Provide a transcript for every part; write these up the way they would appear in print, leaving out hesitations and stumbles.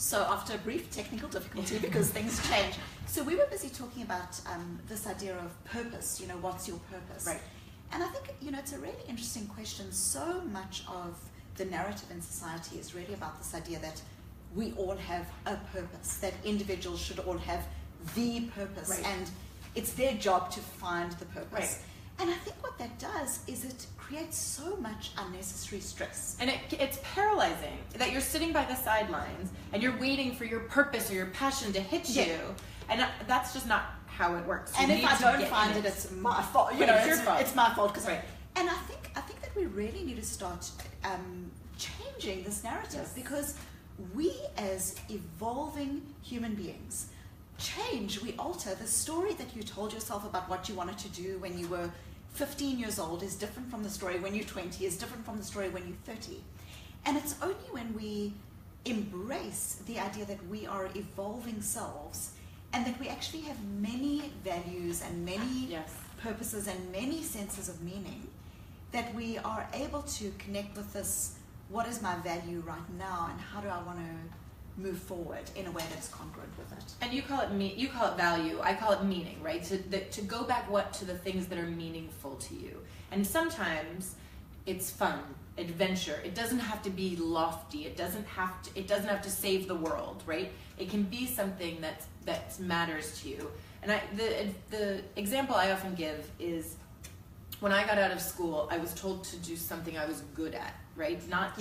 So after a brief technical difficulty, because things change, so we were busy talking about this idea of purpose, what's your purpose? Right. And I think, it's a really interesting question. So much of the narrative in society is really about this idea that we all have a purpose, that individuals should all have the purpose, right. and it's their job to find the purpose. Right. And I think what that does is it creates so much unnecessary stress. And it's paralyzing that you're sitting by the sidelines and you're waiting for your purpose or your passion to hit you. And that's just not how it works. And if I don't find it, it's my fault. It's your fault. It's my fault. Right. And I think that we really need to start changing this narrative, yes. because we as evolving human beings change, we alter. The story that you told yourself about what you wanted to do when you were 15 years old is different from the story when you're 20, is different from the story when you're 30. And it's only when we embrace the idea that we are evolving selves and that we actually have many values and many yes. purposes and many senses of meaning that we are able to connect with this, what is my value right now and how do I want to move forward in a way that's congruent with it. And you call it value, I call it meaning, right? To go back to the things that are meaningful to you. And sometimes it's fun, adventure. It doesn't have to be lofty. It doesn't have to save the world, right? It can be something that matters to you. And the example I often give is when I got out of school, I was told to do something I was good at, right? Not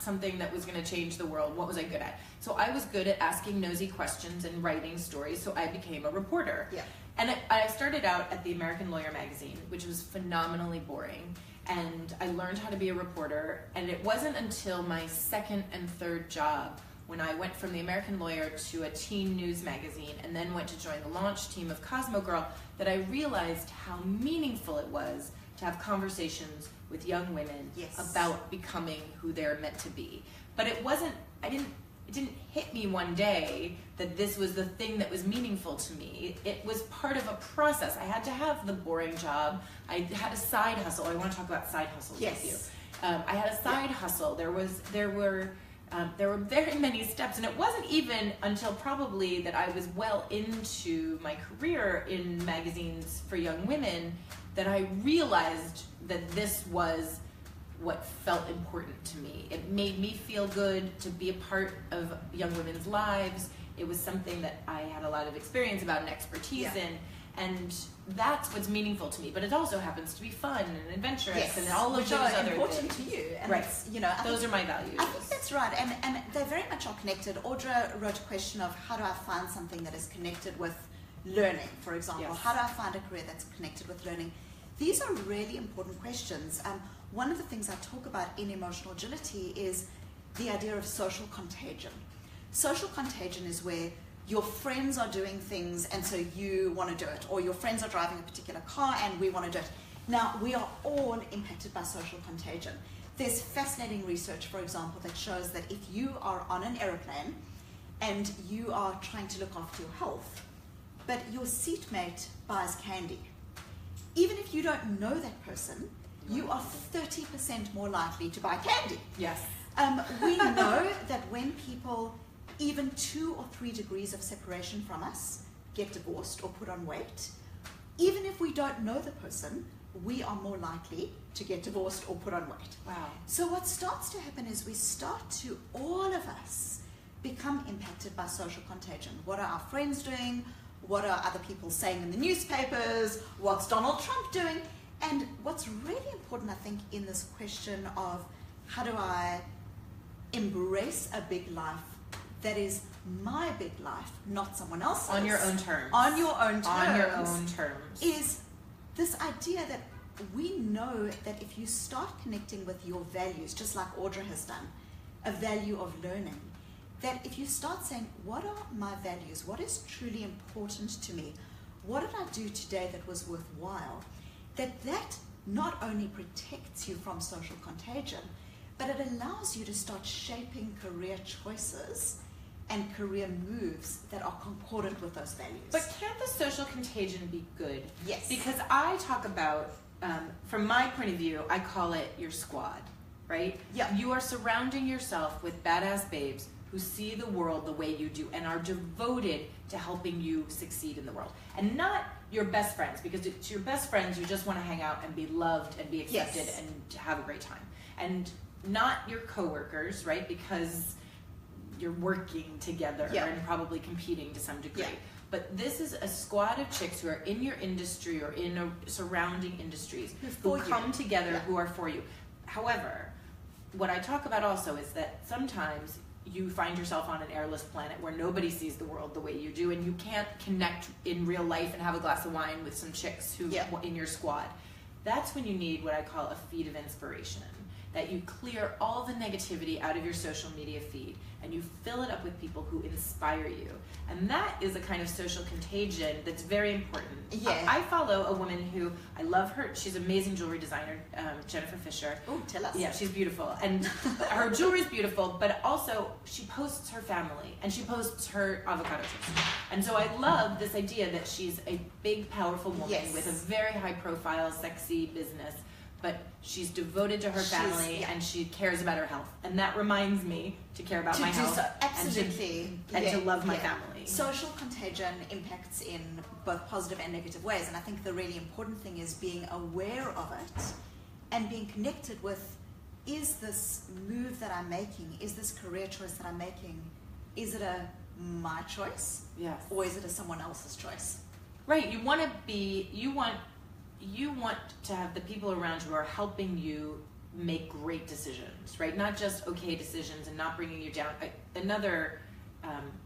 something that was going to change the world. What was I good at? So I was good at asking nosy questions and writing stories, so I became a reporter. Yeah. And I started out at the American Lawyer magazine, which was phenomenally boring. And I learned how to be a reporter, and it wasn't until my second and third job when I went from the American Lawyer to a teen news magazine and then went to join the launch team of Cosmo Girl that I realized how meaningful it was to have conversations with young women yes. about becoming who they're meant to be. But it didn't hit me one day that this was the thing that was meaningful to me. It was part of a process. I had to have the boring job. I had a side hustle. I want to talk about side hustles yes. with you. I had a side hustle. There were very many steps, and it wasn't even until probably that I was well into my career in magazines for young women that I realized that this was what felt important to me. It made me feel good to be a part of young women's lives. It was something that I had a lot of experience about and expertise in, and that's what's meaningful to me. But it also happens to be fun and adventurous yes. and all of those other important things. To you. And right. those are my values. I think that's right, and they very much are connected. Audra wrote a question of how do I find something that is connected with learning, for example. Yes. How do I find a career that's connected with learning? These are really important questions. One of the things I talk about in emotional agility is the idea of social contagion. Social contagion is where your friends are doing things and so you want to do it, or your friends are driving a particular car and we want to do it. Now, we are all impacted by social contagion. There's fascinating research, for example, that shows that if you are on an aeroplane and you are trying to look after your health, but your seatmate buys candy, even if you don't know that person, you are 30% more likely to buy candy. Yes. We know that when people, even 2 or 3 degrees of separation from us, get divorced or put on weight, even if we don't know the person, we are more likely to get divorced or put on weight. Wow. So what starts to happen is we start to, all of us, become impacted by social contagion. What are our friends doing? What are other people saying in the newspapers? What's Donald Trump doing? And what's really important, I think, in this question of how do I embrace a big life that is my big life, not someone else's. On your own terms. On your own terms. On your own terms. Is this idea that we know that if you start connecting with your values, just like Audra has done, a value of learning, that if you start saying, what are my values? What is truly important to me? What did I do today that was worthwhile? That not only protects you from social contagion, but it allows you to start shaping career choices and career moves that are concordant with those values. But can't the social contagion be good? Yes. Because I talk about, from my point of view, I call it your squad, right? Yeah. You are surrounding yourself with badass babes who see the world the way you do and are devoted to helping you succeed in the world. And not your best friends, because it's your best friends you just want to hang out and be loved and be accepted and to have a great time. And not your coworkers, right? Because you're working together and probably competing to some degree. But this is a squad of chicks who are in your industry or in surrounding industries who come together, who are for you. However, what I talk about also is that sometimes you find yourself on an airless planet where nobody sees the world the way you do, and you can't connect in real life and have a glass of wine with some chicks who in your squad. That's when you need what I call a feed of inspiration. That you clear all the negativity out of your social media feed and you fill it up with people who inspire you. And that is a kind of social contagion that's very important. I follow a woman who, I love her, she's an amazing jewelry designer, Jennifer Fisher. Oh, tell us. Yeah, she's beautiful. And her jewelry's beautiful, but also she posts her family and she posts her avocado toast. And so I love this idea that she's a big, powerful woman with a very high profile, sexy business, but she's devoted to her family and she cares about her health. And that reminds me to care about my health. Absolutely. And to love my family. Social contagion impacts in both positive and negative ways. And I think the really important thing is being aware of it and being connected with, is this move that I'm making, is this career choice that I'm making, is it my choice? Yes. Or is it someone else's choice? Right. You want to have the people around you who are helping you make great decisions, right? Not just okay decisions and not bringing you down. Another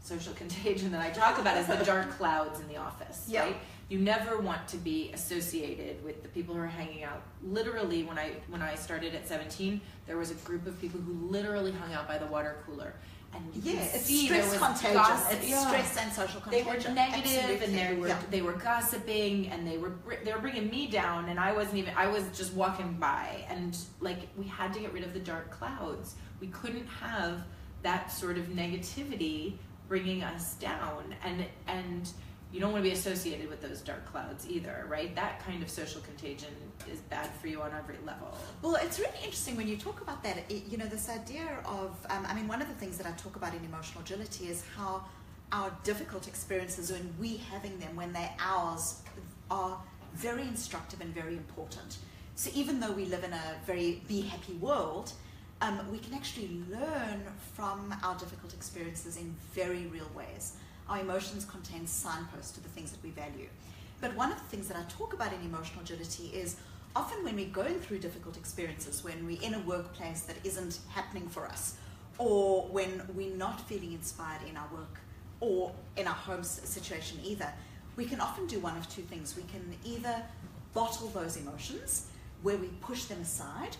social contagion that I talk about is the dark clouds in the office, right? You never want to be associated with the people who are hanging out. Literally, when I started at 17, there was a group of people who literally hung out by the water cooler. And it's stress contagion. It's stress and social contagion. They were negative, and they were gossiping, and they were bringing me down, and I was just walking by, and like we had to get rid of the dark clouds. We couldn't have that sort of negativity bringing us down, and you don't want to be associated with those dark clouds either, right? That kind of social contagion is bad for you on every level. Well, it's really interesting when you talk about that, this idea of, one of the things that I talk about in emotional agility is how our difficult experiences, when we having them, when they're ours, are very instructive and very important. So even though we live in a very be happy world, we can actually learn from our difficult experiences in very real ways. Our emotions contain signposts to the things that we value. But one of the things that I talk about in emotional agility is often when we're going through difficult experiences, when we're in a workplace that isn't happening for us, or when we're not feeling inspired in our work or in our home situation either, we can often do one of two things. We can either bottle those emotions, where we push them aside,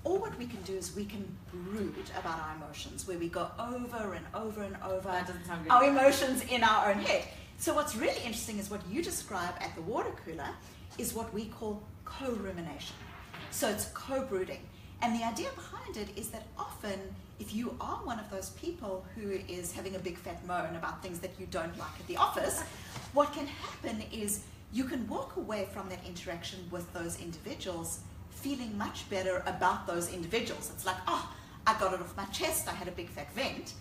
or what we can do is we can brood about our emotions, where we go over and over and over our emotions in our own head. So what's really interesting is what you describe at the water cooler is what we call co-rumination. So it's co-brooding. And the idea behind it is that often, if you are one of those people who is having a big fat moan about things that you don't like at the office, what can happen is you can walk away from that interaction with those individuals feeling much better about those individuals. It's like, oh, I got it off my chest, I had a big fat vent.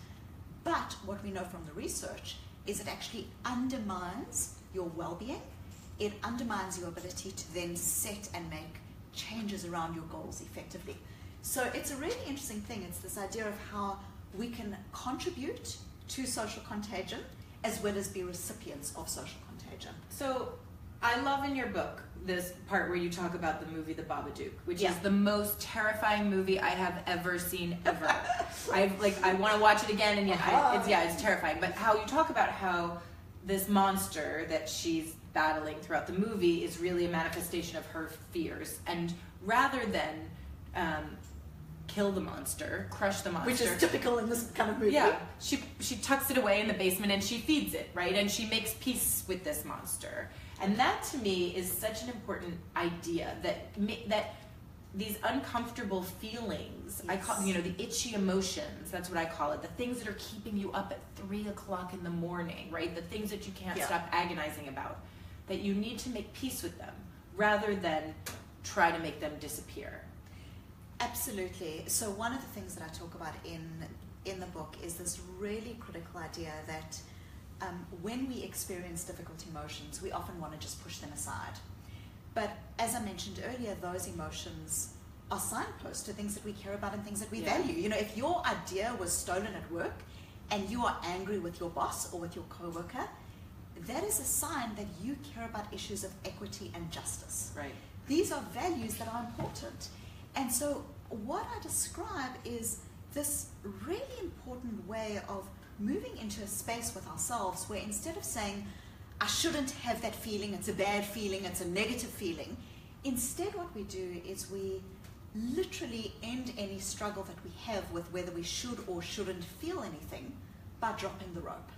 But what we know from the research is it actually undermines your well-being. It undermines your ability to then set and make changes around your goals effectively. So it's a really interesting thing. It's this idea of how we can contribute to social contagion as well as be recipients of social contagion. So I love in your book this part where you talk about the movie The Babadook, which is the most terrifying movie I have ever seen ever. I want to watch it again, and yet it's terrifying. But how you talk about how this monster that she's battling throughout the movie is really a manifestation of her fears, and rather than kill the monster, crush the monster, which is typical in this kind of movie. Yeah, she tucks it away in the basement and she feeds it, right? And she makes peace with this monster. And that to me is such an important idea, that these uncomfortable feelings, I call the itchy emotions, that's what I call it, the things that are keeping you up at 3 o'clock in the morning, right? The things that you can't stop agonizing about, that you need to make peace with them rather than try to make them disappear. Absolutely. So one of the things that I talk about in in the book is this really critical idea that when we experience difficult emotions, we often want to just push them aside. But as I mentioned earlier, those emotions are signposts to things that we care about and things that we value. You know, if your idea was stolen at work and you are angry with your boss or with your coworker, that is a sign that you care about issues of equity and justice. Right. These are values that are important. And so what I describe is this really important way of moving into a space with ourselves where instead of saying, I shouldn't have that feeling, it's a bad feeling, it's a negative feeling, instead what we do is we literally end any struggle that we have with whether we should or shouldn't feel anything by dropping the rope.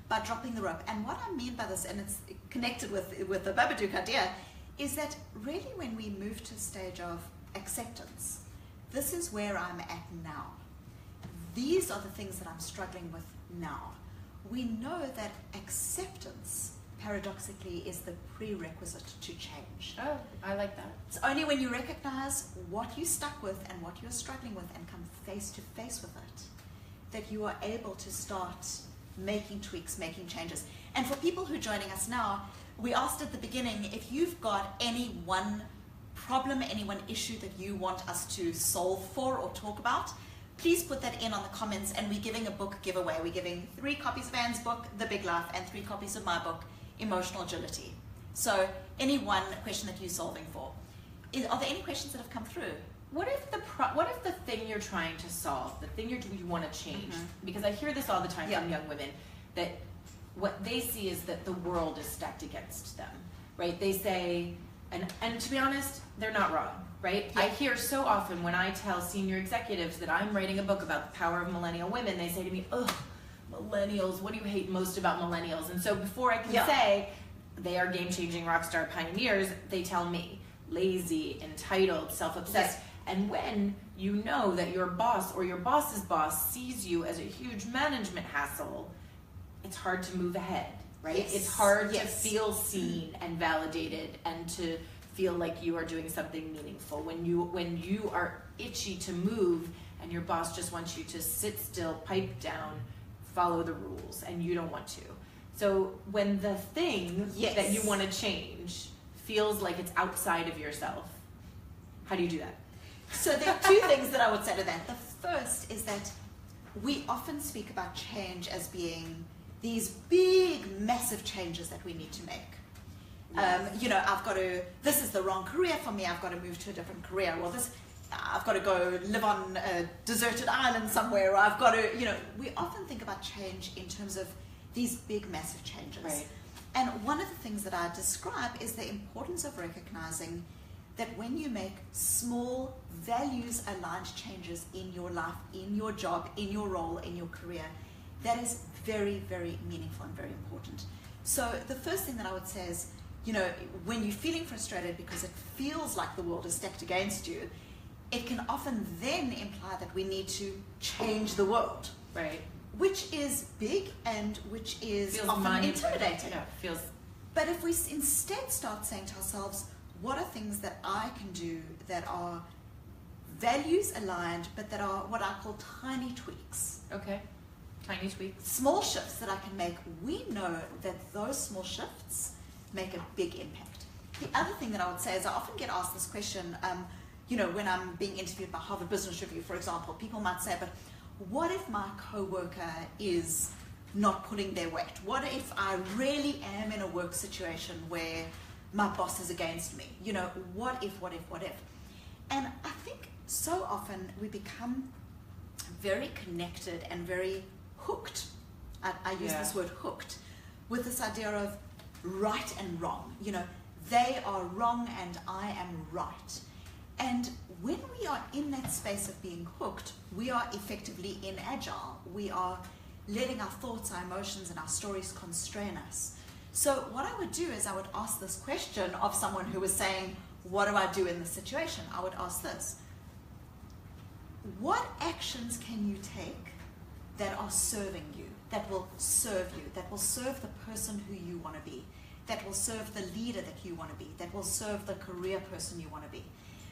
By dropping the rope. And what I mean by this, and it's connected with the Babadook idea, is that really when we move to a stage of acceptance, this is where I'm at now. These are the things that I'm struggling with now. We know that acceptance, paradoxically, is the prerequisite to change. Oh, I like that. It's only when you recognize what you're stuck with and what you're struggling with and come face to face with it that you are able to start making tweaks, making changes. And for people who are joining us now, we asked at the beginning if you've got any one problem, any one issue that you want us to solve for or talk about, please put that in on the comments, and we're giving a book giveaway. We're giving 3 copies of Ann's book, The Big Life, and 3 copies of my book, Emotional Agility. So any one question that you're solving for. Are there any questions that have come through? What if the thing you're trying to solve, the thing you want to change, because I hear this all the time from young women, that what they see is that the world is stacked against them, right? They say, and to be honest, they're not wrong, right? I hear so often when I tell senior executives that I'm writing a book about the power of millennial women, they say to me, ugh, millennials, what do you hate most about millennials? And so before I can say they are game-changing rock star pioneers, they tell me lazy, entitled, self-obsessed. And when you know that your boss or your boss's boss sees you as a huge management hassle, it's hard to move ahead, right? Yes. It's hard to feel seen and validated and to feel like you are doing something meaningful. When you are itchy to move and your boss just wants you to sit still, pipe down, follow the rules, and you don't want to. So when the thing that you want to change feels like it's outside of yourself, how do you do that? So there are 2 things that I would say to that. The first is that we often speak about change as being these big, massive changes that we need to make. You know, this is the wrong career for me, I've got to move to a different career, or I've got to go live on a deserted island somewhere, or I've got to, you know, we often think about change in terms of these big, massive changes. Right. And one of the things that I describe is the importance of recognizing that when you make small, values-aligned changes in your life, in your job, in your role, in your career, that is very, very meaningful and very important. So the first thing that I would say is, you know, when you're feeling frustrated because it feels like the world is stacked against you, it can often then imply that we need to change the world. Right. Which is big and which is feels often intimidating. Yeah, But if we instead start saying to ourselves, what are things that I can do that are values aligned, but that are what I call tiny tweaks? Okay. Tiny tweaks. Small shifts that I can make. We know that those small shifts make a big impact. The other thing that I would say is I often get asked this question, you know, when I'm being interviewed by Harvard Business Review, for example, people might say, but what if my coworker is not pulling their weight? What if I really am in a work situation where my boss is against me? You know, what if? And I think so often we become very connected and very hooked. I use this word hooked, with this idea of right and wrong. You know, they are wrong and I am right. And when we are in that space of being hooked, we are effectively inagile. We are letting our thoughts, our emotions, and our stories constrain us. So what I would do is I would ask this question of someone who was saying, what do I do in this situation? I would ask this: what actions can you take that are serving you, that will serve you, that will serve the person who you want to be, that will serve the leader that you want to be, that will serve the career person you want to be?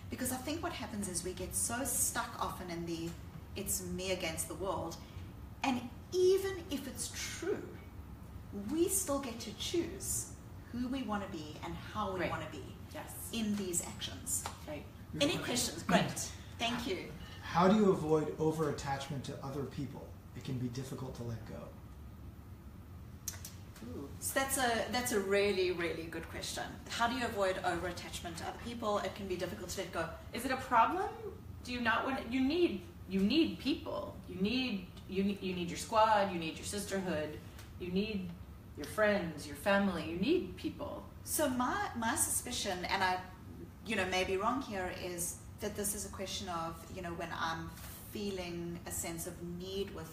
Because I think what happens is we get so stuck often in the it's me against the world, And even if it's true, we still get to choose who we want to be and how we want to be in these actions. Right. Any questions? Great. Thank you. How do you avoid over-attachment to other people? It can be difficult to let go. Ooh. So that's a really, really good question. How do you avoid over-attachment to other people? It can be difficult to let go. Is it a problem? Do you not want? You need people. You need your squad. You need your sisterhood. You need your friends, your family. You need people. So my suspicion, and I, may be wrong here, is that this is a question of, when I'm feeling a sense of need with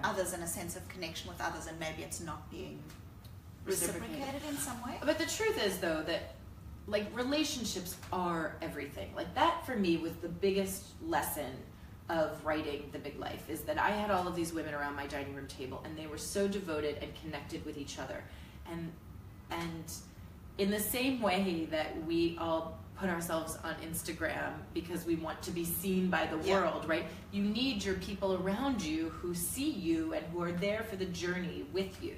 others and a sense of connection with others, and maybe it's not being reciprocated in some way. But the truth is, though, that relationships are everything. That for me was the biggest lesson of writing The Big Life, is that I had all of these women around my dining room table, and they were so devoted and connected with each other. And in the same way that we all put ourselves on Instagram because we want to be seen by the world, right? You need your people around you who see you and who are there for the journey with you.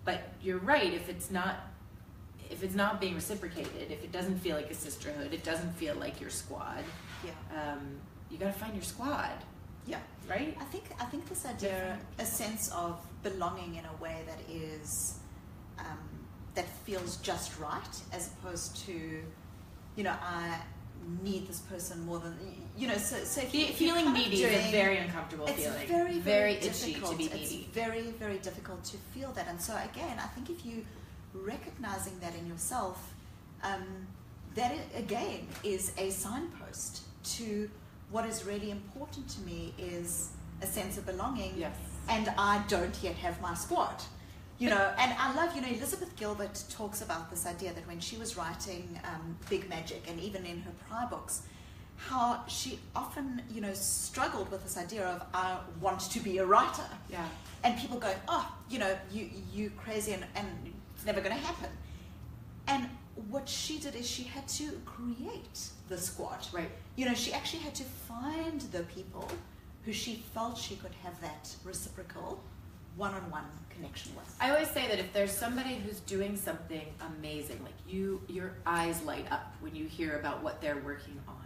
But you're right, if it's not being reciprocated, if it doesn't feel like a sisterhood, it doesn't feel like your squad, you gotta find your squad. Yeah. Right? I think this idea, a sense of belonging in a way that is that feels just right, as opposed to, I need this person more than, so if feeling needy is a very uncomfortable feeling. It's very, very itchy to be needy. It's very, very difficult to feel that. And so again, I think if you recognizing that in yourself, that again is a signpost to what is really important to me is a sense of belonging. Yes. And I don't yet have my squad. And I love, Elizabeth Gilbert talks about this idea that when she was writing Big Magic, and even in her prior books, how she often, struggled with this idea of, I want to be a writer. Yeah. And people going, oh, you crazy, and it's never going to happen. And what she did is she had to create the squad. Right. She actually had to find the people who she felt she could have that reciprocal one-on-one connection with. I always say that if there's somebody who's doing something amazing, your eyes light up when you hear about what they're working on,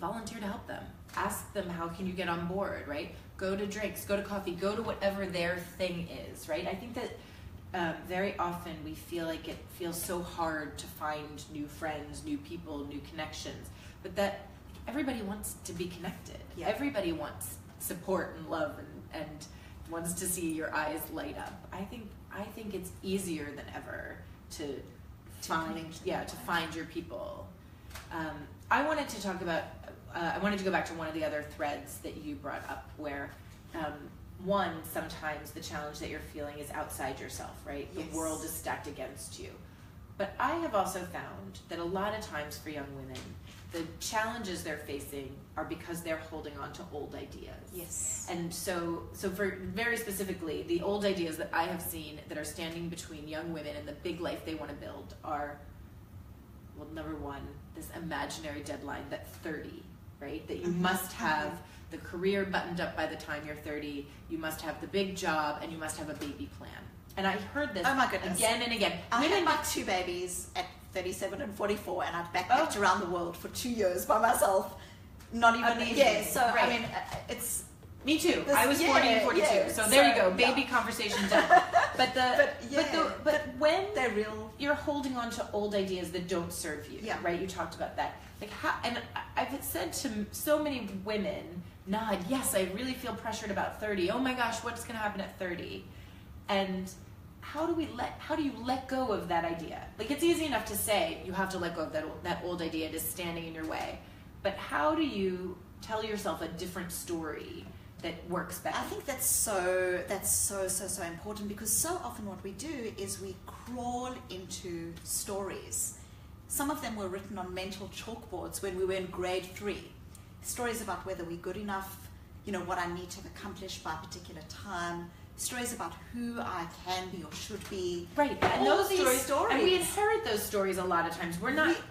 volunteer to help them. Ask them, how can you get on board, right? Go to drinks, go to coffee, go to whatever their thing is, right? I think that very often we feel like it feels so hard to find new friends, new people, new connections, but that everybody wants to be connected. Yeah. Everybody wants support and love and wants to see your eyes light up. I think it's easier than ever to find your people. I wanted to talk about. I wanted to go back to one of the other threads that you brought up, where one, sometimes the challenge that you're feeling is outside yourself, right? Yes. The world is stacked against you. But I have also found that a lot of times for young women, the challenges they're facing are because they're holding on to old ideas. Yes. And so for very specifically, the old ideas that I have seen that are standing between young women and the big life they want to build are, well, number one, this imaginary deadline that 30, right? That you must have the career buttoned up by the time you're 30, you must have the big job, and you must have a baby plan. And I heard this again and again. I had my 2 babies at 37 and 44, and I backpacked around the world for 2 years by myself. Not even amazing. So right. I mean, it's me too. I was 40 and 42, so there you go. Baby conversation done. But when they're real, you're holding on to old ideas that don't serve you, right? You talked about that. And I've said to so many women, nod, yes, I really feel pressured about 30. Oh my gosh, what's going to happen at 30? And how do you let go of that idea? It's easy enough to say you have to let go of that old idea. It is standing in your way. But how do you tell yourself a different story that works better? I think that's so important, because so often what we do is we crawl into stories. Some of them were written on mental chalkboards when we were in grade 3. Stories about whether we're good enough, what I need to have accomplished by a particular time. Stories about who I can be or should be. Right, and those stories, and we inherit those stories a lot of times.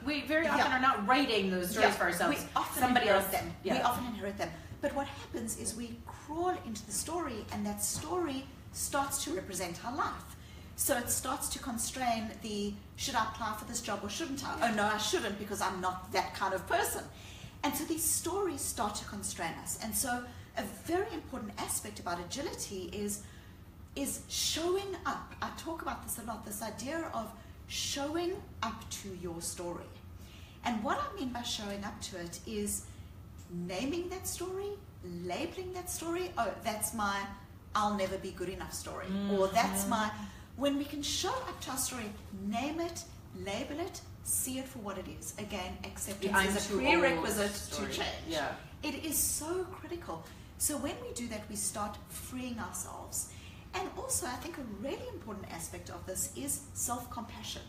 We very often are not writing those stories for ourselves. We often Somebody inherit else them. Yeah. We often inherit them. But what happens is we crawl into the story, and that story starts to represent our life. So it starts to constrain the, should I apply for this job or shouldn't I? Oh no, I shouldn't, because I'm not that kind of person. And so these stories start to constrain us. And so a very important aspect about agility is showing up. I talk about this a lot, this idea of showing up to your story. And what I mean by showing up to it is naming that story, labeling that story. Oh, that's my I'll never be good enough story. Or that's my, when we can show up to our story, name it, label it, see it for what it is. Again, acceptance is a prerequisite to change. Yeah. It is so critical. So when we do that, we start freeing ourselves. And also, I think a really important aspect of this is self-compassion.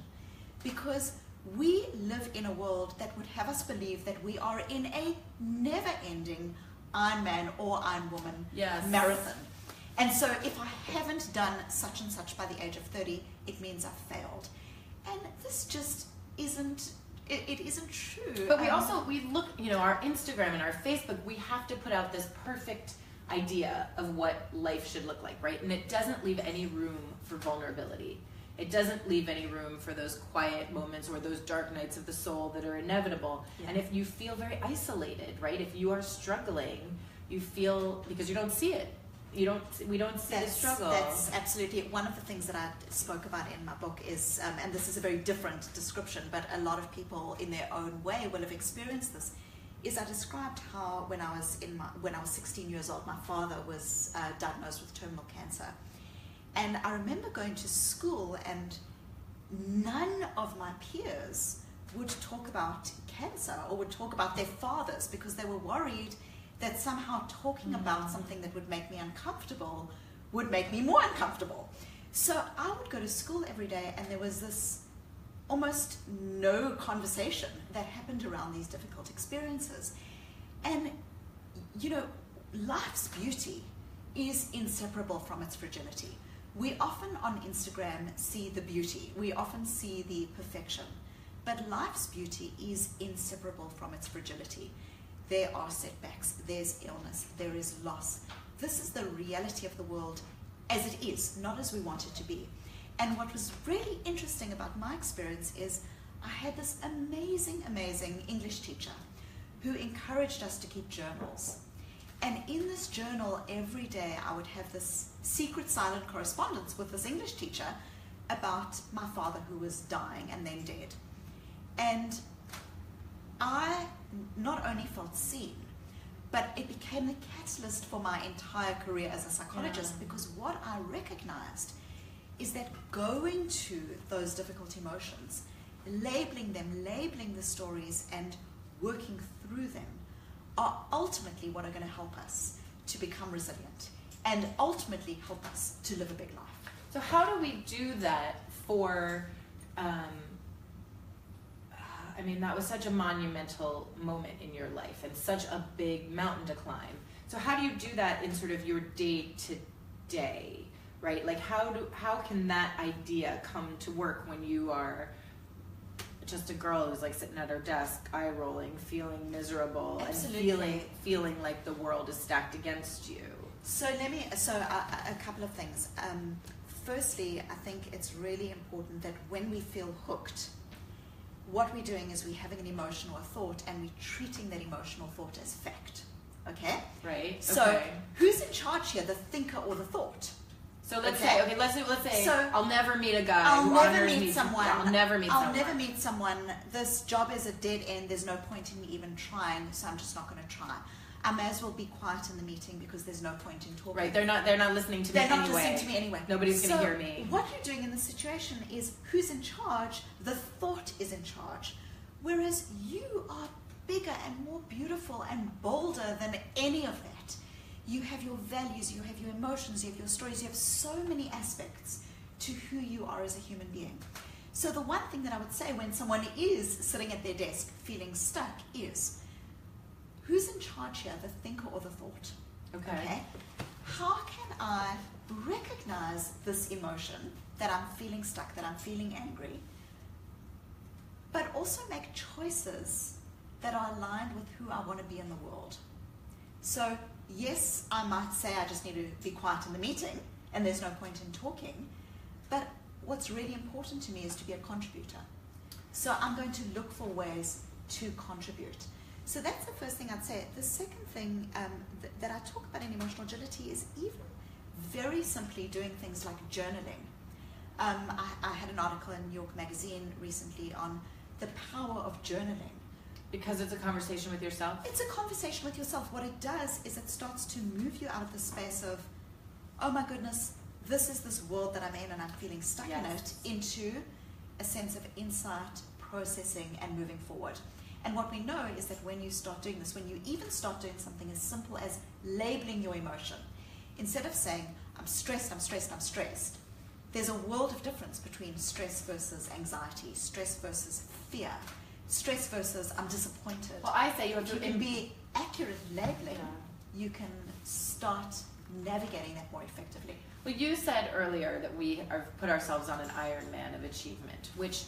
Because we live in a world that would have us believe that we are in a never-ending Iron Man or Iron Woman marathon. And so if I haven't done such and such by the age of 30, it means I've failed. And this just isn't, it isn't true. But we look, our Instagram and our Facebook, we have to put out this perfect idea of what life should look like, right? And it doesn't leave any room for vulnerability. It doesn't leave any room for those quiet moments or those dark nights of the soul that are inevitable. Yeah. And if you feel very isolated, right? If you are struggling, you feel, because you don't see it. We don't see the struggle. That's absolutely one of the things that I spoke about in my book is, and this is a very different description, but a lot of people in their own way will have experienced this, is I described how when I was 16 years old, my father was diagnosed with terminal cancer. And I remember going to school and none of my peers would talk about cancer or would talk about their fathers because they were worried that somehow talking about something that would make me uncomfortable would make me more uncomfortable. So I would go to school every day and there was this almost no conversation that happened around these difficult experiences. And, life's beauty is inseparable from its fragility. We often on Instagram see the beauty. We often see the perfection. But life's beauty is inseparable from its fragility. There are setbacks, there's illness, there is loss. This is the reality of the world as it is, not as we want it to be. And what was really interesting about my experience is I had this amazing, amazing English teacher who encouraged us to keep journals. And in this journal, every day I would have this secret silent correspondence with this English teacher about my father who was dying and then dead. And I not only felt seen, but it became the catalyst for my entire career as a psychologist because what I recognized is that going to those difficult emotions, labeling them, labeling the stories and working through them are ultimately what are going to help us to become resilient and ultimately help us to live a big life. So how do we do that for, that was such a monumental moment in your life and such a big mountain to climb. So how do you do that in sort of your day-to-day, right? Like how can that idea come to work when you are just a girl who's like sitting at her desk, eye rolling, feeling miserable, Absolutely. And feeling like the world is stacked against you? So a couple of things. Firstly, I think it's really important that when we feel hooked, what we're doing is we're having an emotion or a thought and we're treating that emotional thought as fact. Okay? Right. So okay. Who's in charge here, the thinker or the thought? So let's say so I'll never meet a guy I'll who never honors meet me. someone. I'll never meet someone. This job is a dead end. There's no point in me even trying, so I'm just not going to try. I may as well be quiet in the meeting because there's no point in talking. Right, they're not listening to me anyway. They're not listening to me anyway. Nobody's going to hear me. What you're doing in this situation is who's in charge? The thought is in charge. Whereas you are bigger and more beautiful and bolder than any of that. You have your values, you have your emotions, you have your stories, you have so many aspects to who you are as a human being. So the one thing that I would say when someone is sitting at their desk feeling stuck is, who's in charge here, the thinker or the thought? Okay. How can I recognize this emotion that I'm feeling stuck, that I'm feeling angry, but also make choices that are aligned with who I want to be in the world? So yes, I might say I just need to be quiet in the meeting and there's no point in talking, but what's really important to me is to be a contributor. So I'm going to look for ways to contribute. So that's the first thing I'd say. The second thing that I talk about in emotional agility is even very simply doing things like journaling. I had an article in New York Magazine recently on the power of journaling. Because it's a conversation with yourself? It's a conversation with yourself. What it does is it starts to move you out of the space of, oh my goodness, this is this world that I'm in and I'm feeling stuck in it, into a sense of insight, processing, and moving forward. And what we know is that when you start doing this, when you even start doing something as simple as labeling your emotion, instead of saying, I'm stressed, I'm stressed, I'm stressed, there's a world of difference between stress versus anxiety, stress versus fear, stress versus I'm disappointed. Well, I say you have to be accurate labeling. You can start navigating that more effectively. Well, you said earlier that we have put ourselves on an Ironman of achievement, which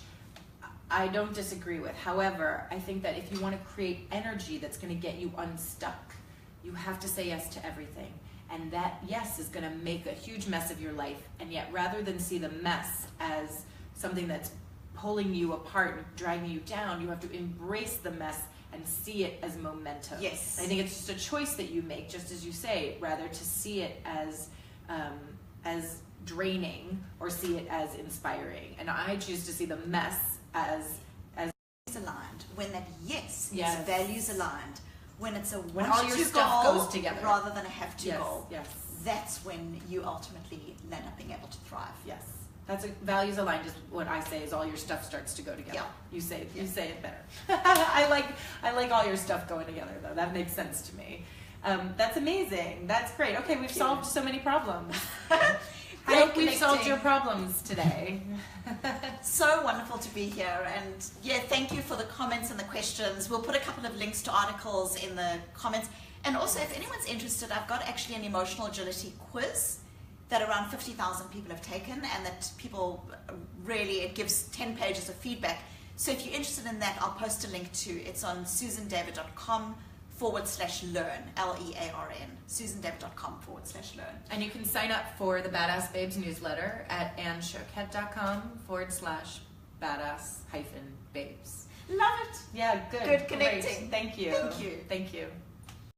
I don't disagree with. However, I think that if you want to create energy that's going to get you unstuck, you have to say yes to everything. And that yes is going to make a huge mess of your life. And yet, rather than see the mess as something that's pulling you apart and dragging you down, you have to embrace the mess and see it as momentum. Yes. I think it's just a choice that you make, just as you say, rather to see it as draining or see it as inspiring. And I choose to see the mess as aligned. When that yes is values aligned. When it's a when all your stuff goes together rather than a have to goal. Yes. That's when you ultimately land up being able to thrive. Yes. That's values aligned is what I say is all your stuff starts to go together. Yeah. You say it better. I like all your stuff going together though. That makes sense to me. That's amazing. That's great. Okay, we've solved so many problems. I hope we've solved your problems today. So wonderful to be here, and thank you for the comments and the questions. We'll put a couple of links to articles in the comments, and also if anyone's interested, I've got actually an emotional agility quiz that around 50,000 people have taken, and that people really, it gives 10 pages of feedback. So if you're interested in that, I'll post a link to it's on susandavid.com/learn, LEARN, susandavid.com/learn. And you can sign up for the Badass Babes newsletter at AnnShoket.com/badass-babes. Love it. Yeah, good. Good connecting. Great. Thank you. Thank you. Thank you.